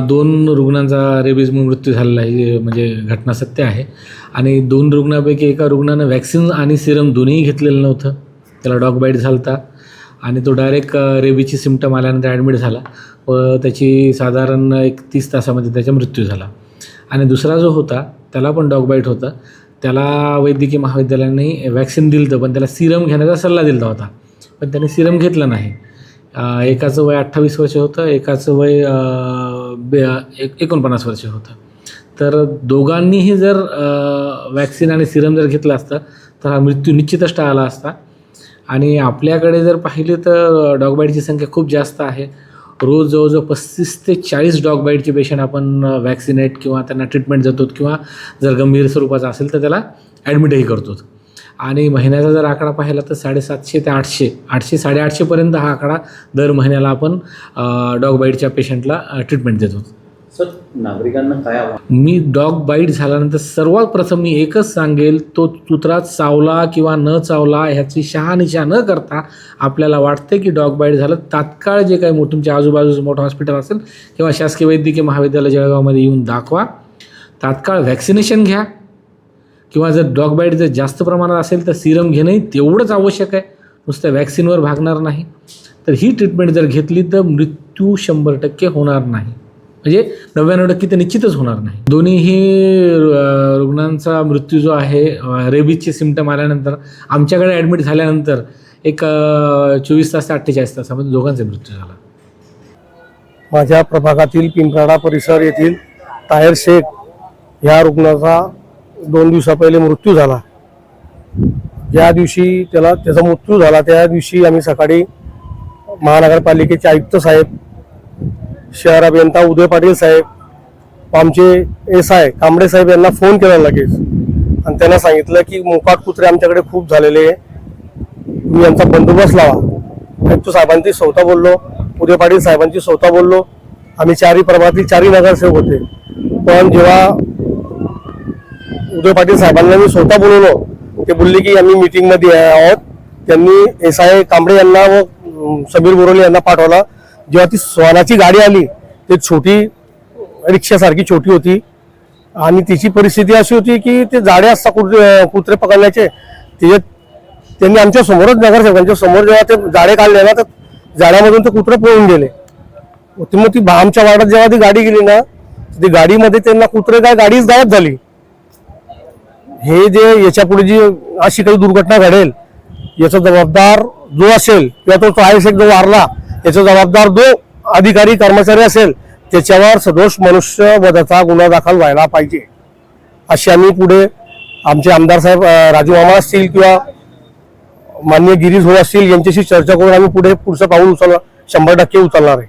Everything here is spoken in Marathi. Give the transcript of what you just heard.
2 रुग्णांचा रेबीजमुळे मृत्यू झालेला आहे, म्हणजे घटना सत्य आहे. आणि 2 रुग्णांपैकी एका रुग्णानं वॅक्सिन आणि सिरम दोन्हीही घेतलेलं नव्हतं. त्याला डॉग बाईट झाला होता आणि तो डायरेक्ट रेबीजची सिम्पटम आल्यानंतर ॲडमिट झाला व त्याची साधारण 30 तासामध्ये त्याचा मृत्यू झाला. आणि दुसरा जो होता त्याला पण डॉग बाईट होता. त्याला वैद्यकीय महाविद्यालयाने वॅक्सिन दिलं होतं, पण त्याला सिरम घेण्याचा सल्ला दिला होता, पण त्याने सिरम घेतलं नाही. एकाचं वय 28 वर्ष होतं, एकाचं वय 49 वर्ष होतं. तर दोघांनीही जर वॅक्सिन आणि सिरम जर घेतला असता तर हा मृत्यू निश्चितच टाळला असता. आणि आपल्याकडे जर पाहिले तर डॉग बाईटची संख्या खूप जास्त आहे. रोज जवळजवळ 35 ते 40 डॉग बाईटचे पेशंट आपण वॅक्सिनेट किंवा त्यांना ट्रीटमेंट देतो, किंवा जर गंभीर स्वरूपाचा असेल तर त्याला ॲडमिटही करतो. आणि महिन्याचा जर आकडा पाहिला तर 750 ते 800 800-850पर्यंत हा आकडा दर महिन्याला आपण डॉग बाईटच्या पेशंटला ट्रीटमेंट देतो. सर, नागरिकांना काय आव्हान? मी डॉग बाईट झाल्यानंतर सर्वात प्रथम मी एकच सांगेल, तो कुत्रा चावला किंवा न चावला ह्याची शहानिशा न करता आपल्याला वाटते की डॉग बाईट झालं, तात्काळ जे काही तुमच्या आजूबाजूचं मोठं हॉस्पिटल असेल किंवा शासकीय वैद्यकीय महाविद्यालय जळगावमध्ये येऊन दाखवा, तात्काळ व्हॅक्सिनेशन घ्या, किंवा जर डॉग बाईट जर जास्त प्रमाणात असेल तर सिरम घेणंही तेवढंच आवश्यक आहे. नुसतं वॅक्सिनवर भागणार नाही. तर ही ट्रीटमेंट जर घेतली तर मृत्यू 100% होणार नाही, म्हणजे 99% तर निश्चितच होणार नाही. दोन्हीही रुग्णांचा मृत्यू जो आहे रेबीजचे सिम्पटम आल्यानंतर आमच्याकडे ॲडमिट झाल्यानंतर एक 24 तास ते 48 तासामध्ये दोघांचा मृत्यू झाला. माझ्या प्रभागातील पिंपराडा परिसर येथील ताहेर शेख या रुग्णाचा 2 दिवसा पहिले मृत्यू झाला. ज्या दिवशी त्याचा मृत्यू झाला त्या दिवशी आम्ही सकाळी महानगरपालिकेचे आयुक्त साहेब, शहर अभियंता उदय पाटील साहेब, आमचे SI कांबळे साहेब यांना फोन केला लगेच, आणि त्यांना सांगितलं की मोकाट कुत्रे आमच्याकडे खूप झालेले आहे, तुम्ही यांचा बंदोबस्त लावा. आयुक्त साहेबांची स्वतः बोललो, उदय पाटील साहेबांची स्वतः बोललो. आम्ही 4 प्रभागातील 4 नगरसेवक होते. पण जेव्हा उदय पाटील साहेबांना मी स्वतः बोलवलो, ते बोलले की आम्ही मीटिंगमध्ये आहोत. त्यांनी SI कांबळे यांना व समीर बोरोले यांना पाठवला. जेव्हा ती स्वानाची गाडी आली, ते छोटी रिक्षासारखी छोटी होती, आणि तिची परिस्थिती अशी होती की ते जाडे असतात कुत्रे पकडण्याचे, त्यांनी आमच्या समोरच नगरसेवकांच्या समोर जेव्हा ते जाडे काढले ना, तर जाड्यामधून ते कुत्रे पळून गेले. मग ती आमच्या वार्डात जेव्हा ती गाडी गेली ना, ती गाडीमध्ये त्यांना कुत्रे काय गाडीच गायब झाली. हे जे याच्या पुढे जी अशी काही दुर्घटना घडेल, याचा जबाबदार जो असेल किंवा तो ताहेर शेख जो वारला याचा जबाबदार जो अधिकारी कर्मचारी असेल, त्याच्यावर सदोष मनुष्यवधाचा गुन्हा दाखल व्हायला पाहिजे, अशी आम्ही पुढे आमचे आमदार साहेब राजू मामा असतील किंवा माननीय गिरीश भाऊ असतील यांच्याशी चर्चा करून आम्ही पुढचं पाऊल 100% उचलणार आहे.